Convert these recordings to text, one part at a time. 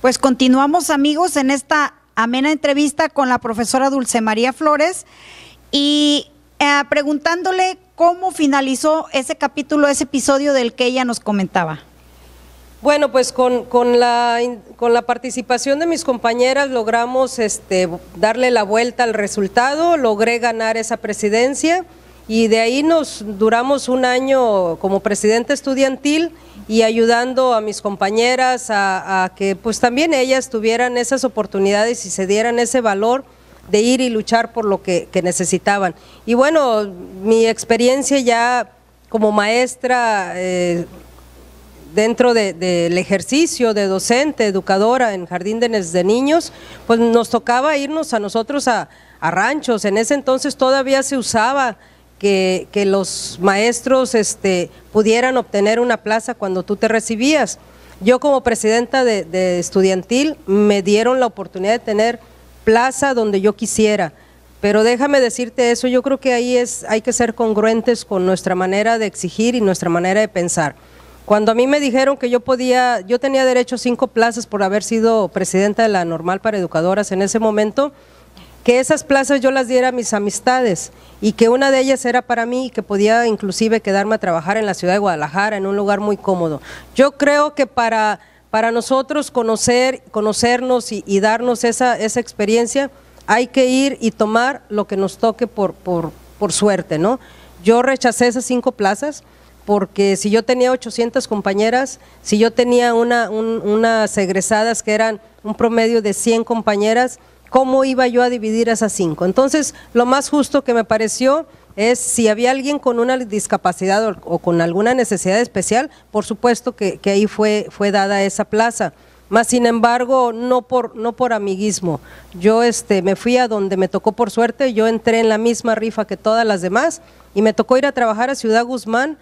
Pues continuamos, amigos, en esta amena entrevista con la profesora Dulce María Flores y preguntándole cómo finalizó ese capítulo, ese episodio del que ella nos comentaba. Bueno, pues con la participación de mis compañeras logramos darle la vuelta al resultado, logré ganar esa presidencia y de ahí nos duramos un año como presidenta estudiantil y ayudando a mis compañeras a que pues también ellas tuvieran esas oportunidades y se dieran ese valor de ir y luchar por lo que necesitaban. Y bueno, mi experiencia ya como maestra dentro del ejercicio de docente, educadora en jardines de niños, pues nos tocaba irnos a nosotros a ranchos. En ese entonces todavía se usaba que los maestros pudieran obtener una plaza cuando tú te recibías. Yo como presidenta de estudiantil me dieron la oportunidad de tener plaza donde yo quisiera, pero déjame decirte eso, yo creo que ahí hay que ser congruentes con nuestra manera de exigir y nuestra manera de pensar. Cuando a mí me dijeron que yo tenía derecho a 5 plazas por haber sido presidenta de la Normal para Educadoras en ese momento, que esas plazas yo las diera a mis amistades y que una de ellas era para mí y que podía inclusive quedarme a trabajar en la ciudad de Guadalajara, en un lugar muy cómodo. Yo creo que para nosotros conocernos y darnos esa experiencia, hay que ir y tomar lo que nos toque por suerte, ¿no? Yo rechacé esas 5 plazas porque si yo tenía 800 compañeras, si yo tenía unas egresadas que eran un promedio de 100 compañeras, ¿cómo iba yo a dividir esas 5? Entonces, lo más justo que me pareció es si había alguien con una discapacidad o con alguna necesidad especial, por supuesto que ahí fue dada esa plaza. Más sin embargo, no por amiguismo. Yo me fui a donde me tocó por suerte, yo entré en la misma rifa que todas las demás y me tocó ir a trabajar a Ciudad Guzmán,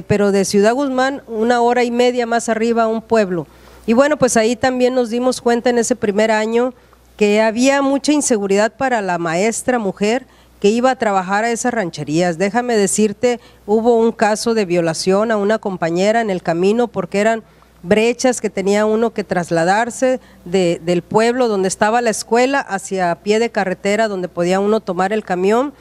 pero de Ciudad Guzmán 1 hora y media más arriba a un pueblo. Y bueno, pues ahí también nos dimos cuenta en ese primer año que había mucha inseguridad para la maestra mujer que iba a trabajar a esas rancherías. Déjame decirte, hubo un caso de violación a una compañera en el camino porque eran brechas que tenía uno que trasladarse del pueblo donde estaba la escuela hacia pie de carretera donde podía uno tomar el camión.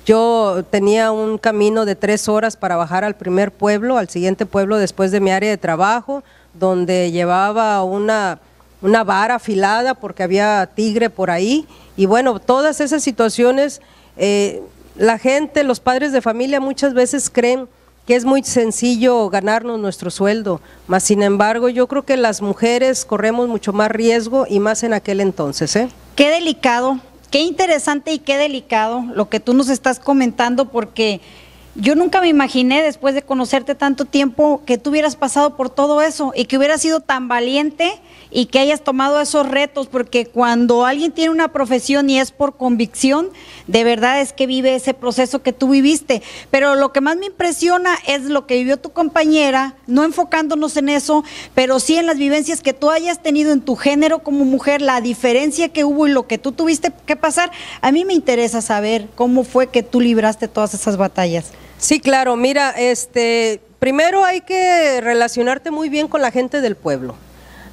Yo tenía un camino de 3 horas para bajar al primer pueblo, al siguiente pueblo después de mi área de trabajo, donde llevaba una vara afilada porque había tigre por ahí y bueno, todas esas situaciones, la gente, los padres de familia muchas veces creen que es muy sencillo ganarnos nuestro sueldo, mas sin embargo yo creo que las mujeres corremos mucho más riesgo y más en aquel entonces. Qué delicado, qué interesante y qué delicado lo que tú nos estás comentando, porque yo nunca me imaginé, después de conocerte tanto tiempo, que tú hubieras pasado por todo eso y que hubieras sido tan valiente y que hayas tomado esos retos, porque cuando alguien tiene una profesión y es por convicción, de verdad es que vive ese proceso que tú viviste. Pero lo que más me impresiona es lo que vivió tu compañera, no enfocándonos en eso, pero sí en las vivencias que tú hayas tenido en tu género como mujer, la diferencia que hubo y lo que tú tuviste que pasar. A mí me interesa saber cómo fue que tú libraste todas esas batallas. Sí, claro, mira, primero hay que relacionarte muy bien con la gente del pueblo.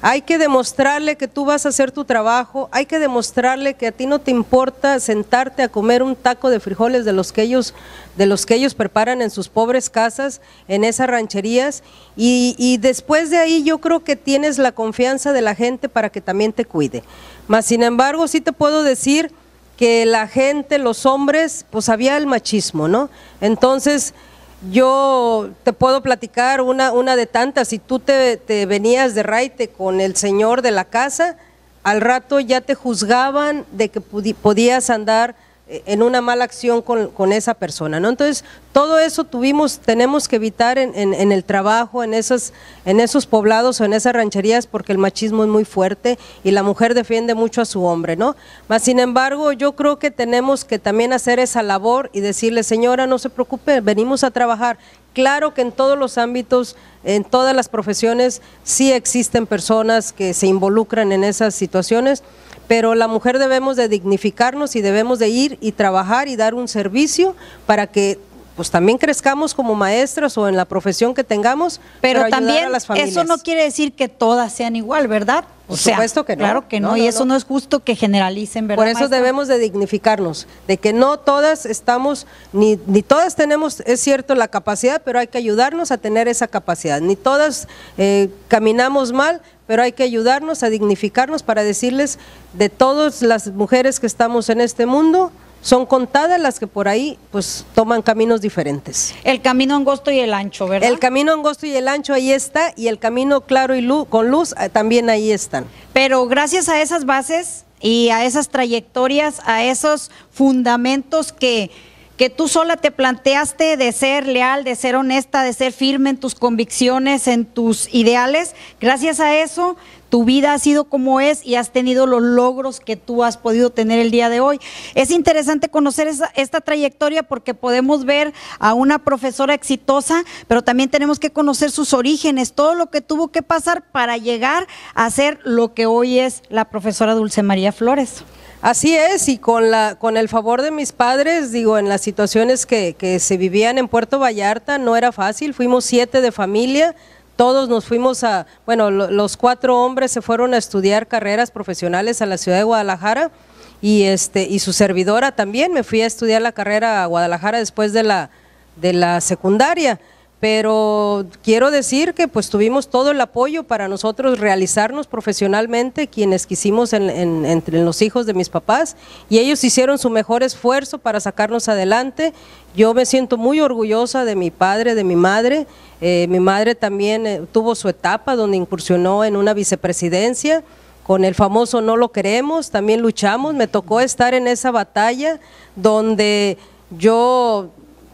Hay que demostrarle que tú vas a hacer tu trabajo, hay que demostrarle que a ti no te importa sentarte a comer un taco de frijoles de los que ellos preparan en sus pobres casas, en esas rancherías, y después de ahí yo creo que tienes la confianza de la gente para que también te cuide. Mas sin embargo, sí te puedo decir que la gente, los hombres, pues había el machismo, ¿no? Entonces, yo te puedo platicar una de tantas, si tú te venías de raite con el señor de la casa, al rato ya te juzgaban de que podías andar en una mala acción con esa persona, ¿no? Entonces, todo eso tenemos que evitar en el trabajo, en esos poblados o en esas rancherías, porque el machismo es muy fuerte y la mujer defiende mucho a su hombre, ¿no? Mas, sin embargo, yo creo que tenemos que también hacer esa labor y decirle, señora, no se preocupe, venimos a trabajar. Claro que en todos los ámbitos, en todas las profesiones, sí existen personas que se involucran en esas situaciones, pero la mujer debemos de dignificarnos y debemos de ir y trabajar y dar un servicio para que pues también crezcamos como maestras o en la profesión que tengamos, pero ayudar también a las familias. Eso no quiere decir que todas sean igual, ¿verdad? Por supuesto que no. Claro que no, y eso no es justo que generalicen, ¿verdad, Por eso maestra? debemos de dignificarnos, de que no todas estamos, ni todas tenemos, es cierto, la capacidad, pero hay que ayudarnos a tener esa capacidad. Ni todas caminamos mal, pero hay que ayudarnos a dignificarnos para decirles, de todas las mujeres que estamos en este mundo, son contadas las que por ahí pues toman caminos diferentes. El camino angosto y el ancho, ¿verdad? El camino angosto y el ancho ahí está, y el camino claro y con luz también ahí están. Pero gracias a esas bases y a esas trayectorias, a esos fundamentos que tú sola te planteaste de ser leal, de ser honesta, de ser firme en tus convicciones, en tus ideales, gracias a eso tu vida ha sido como es y has tenido los logros que tú has podido tener el día de hoy. Es interesante conocer esta trayectoria porque podemos ver a una profesora exitosa, pero también tenemos que conocer sus orígenes, todo lo que tuvo que pasar para llegar a ser lo que hoy es la profesora Dulce María Flores. Así es, y con el favor de mis padres, digo, en las situaciones que se vivían en Puerto Vallarta no era fácil, fuimos 7 de familia. Todos nos fuimos los 4 hombres se fueron a estudiar carreras profesionales a la ciudad de Guadalajara, y su servidora también, me fui a estudiar la carrera a Guadalajara después de la secundaria. Pero quiero decir que pues tuvimos todo el apoyo para nosotros realizarnos profesionalmente, quienes quisimos entre los hijos de mis papás, y ellos hicieron su mejor esfuerzo para sacarnos adelante. Yo me siento muy orgullosa de mi padre, de mi madre. Mi madre también tuvo su etapa donde incursionó en una vicepresidencia, con el famoso no lo queremos, también luchamos, me tocó estar en esa batalla donde yo,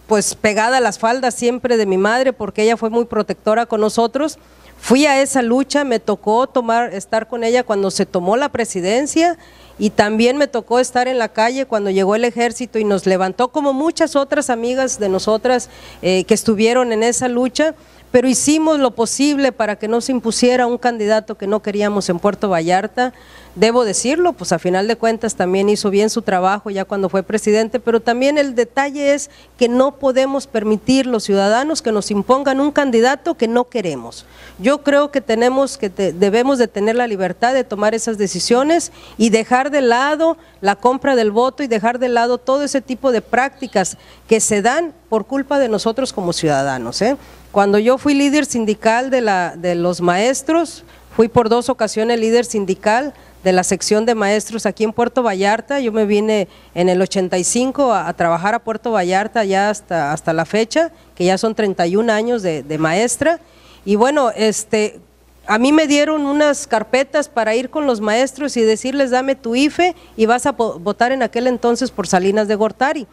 pues pegada a las faldas siempre de mi madre, porque ella fue muy protectora con nosotros, fui a esa lucha, me tocó estar con ella cuando se tomó la presidencia, y también me tocó estar en la calle cuando llegó el ejército y nos levantó, como muchas otras amigas de nosotras que estuvieron en esa lucha, pero hicimos lo posible para que no se impusiera un candidato que no queríamos en Puerto Vallarta. Debo decirlo, pues a final de cuentas también hizo bien su trabajo ya cuando fue presidente, pero también el detalle es que no podemos permitir los ciudadanos que nos impongan un candidato que no queremos. Yo creo que debemos de tener la libertad de tomar esas decisiones y dejar de lado la compra del voto y dejar de lado todo ese tipo de prácticas que se dan por culpa de nosotros como ciudadanos. Cuando yo fui líder sindical de los maestros, fui por 2 ocasiones líder sindical de la sección de maestros aquí en Puerto Vallarta. Yo me vine en el 85 a trabajar a Puerto Vallarta ya hasta la fecha, que ya son 31 años de maestra. Y bueno, a mí me dieron unas carpetas para ir con los maestros y decirles, dame tu IFE y vas a votar en aquel entonces por Salinas de Gortari.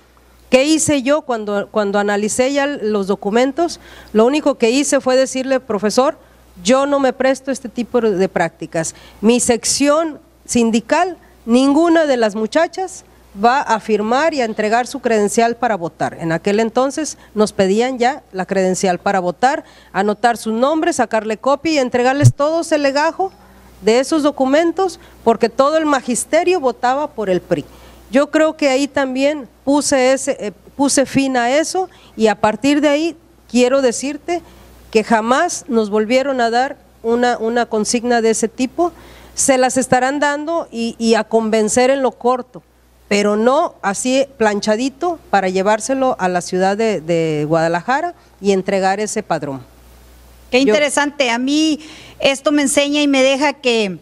¿Qué hice yo cuando analicé ya los documentos? Lo único que hice fue decirle, profesor, yo no me presto a este tipo de prácticas. Mi sección sindical, ninguna de las muchachas va a firmar y a entregar su credencial para votar. En aquel entonces nos pedían ya la credencial para votar, anotar sus nombres, sacarle copia y entregarles todo ese legajo de esos documentos, porque todo el magisterio votaba por el PRI. Yo creo que ahí también puse fin a eso, y a partir de ahí quiero decirte que jamás nos volvieron a dar una consigna de ese tipo. Se las estarán dando y a convencer en lo corto, pero no así planchadito para llevárselo a la ciudad de Guadalajara y entregar ese padrón. Qué interesante, a mí esto me enseña y me deja que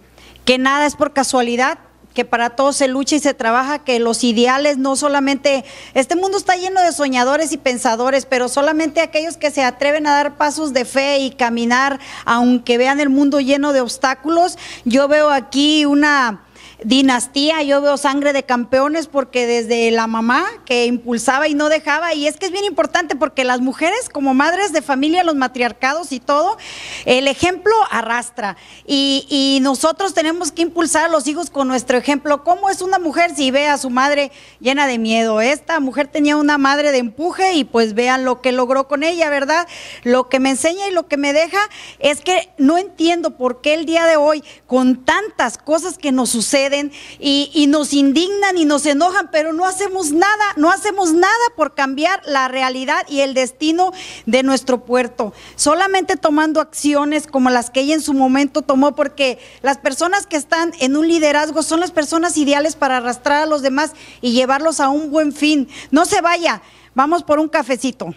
nada es por casualidad, que para todos se lucha y se trabaja, que los ideales no solamente, este mundo está lleno de soñadores y pensadores, pero solamente aquellos que se atreven a dar pasos de fe y caminar, aunque vean el mundo lleno de obstáculos. Yo veo aquí una dinastía, yo veo sangre de campeones, porque desde la mamá que impulsaba y no dejaba, y es que es bien importante porque las mujeres como madres de familia, los matriarcados y todo, el ejemplo arrastra, y nosotros tenemos que impulsar a los hijos con nuestro ejemplo. ¿Cómo es una mujer si ve a su madre llena de miedo? Esta mujer tenía una madre de empuje y pues vean lo que logró con ella, ¿verdad? Lo que me enseña y lo que me deja es que no entiendo por qué el día de hoy, con tantas cosas que nos suceden, suceden y nos indignan y nos enojan, pero no hacemos nada por cambiar la realidad y el destino de nuestro puerto. Solamente tomando acciones como las que ella en su momento tomó, porque las personas que están en un liderazgo son las personas ideales para arrastrar a los demás y llevarlos a un buen fin. No se vaya, vamos por un cafecito.